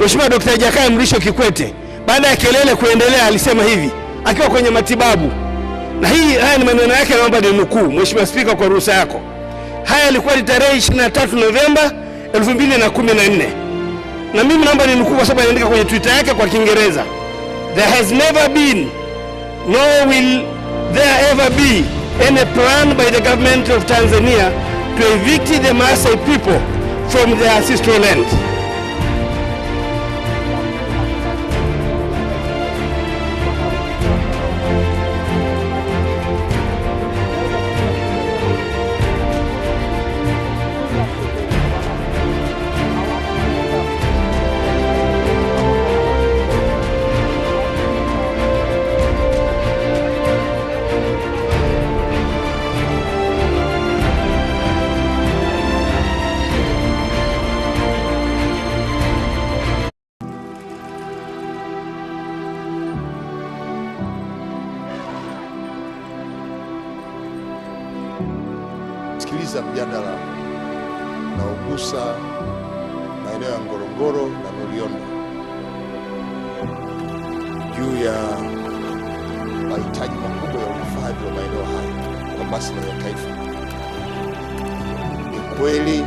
Mheshimiwa Dr. Jakaya Mrisho Kikwete baada ya kelele kuendelea alisema hivi akiwa kwenye matibabu, na haya ni maneno yake, naomba ninukuu Mheshimiwa Spika kwa ruhusa yako. Haya yalikuwa ni tarehe 23 Novemba 2014, na mimi naomba ninukuu kwa sababu anaandika kwenye Twitter yake kwa Kiingereza. There has never been, nor will there ever be, any plan by the government of Tanzania to evict the Maasai people from their ancestral land. Sikiliza mjadala na ugusa maeneo ya Ngorongoro na Loliondo juu ya mahitaji makubwa ya uhifadhi wa maeneo haya kwa maslahi ya taifa. Ni kweli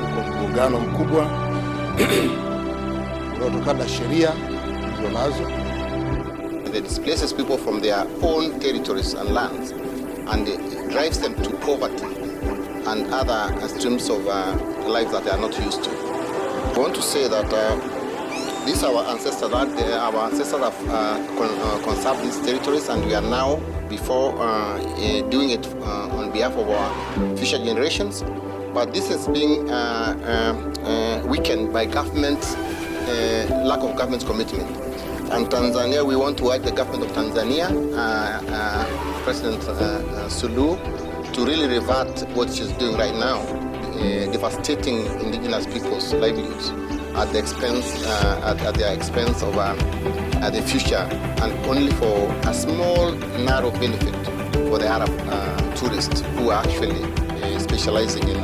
uko mgongano mkubwa unaotokana na sheria zilizonazo. It displaces people from their own territories and lands, and it drives them to poverty and other streams of life that they are not used to. I want to say that these are our ancestors. Our ancestors have conserved these territories, and we are now, before doing it on behalf of our future generations. But this is being weakened by government's lack of government's commitment. And Tanzania, we want to urge the government of Tanzania, President Suluhu, to really revert what she's doing right now, devastating indigenous people's livelihoods at the expense, at their expense of the future, and only for a small, narrow benefit for the Arab tourists who are actually specializing in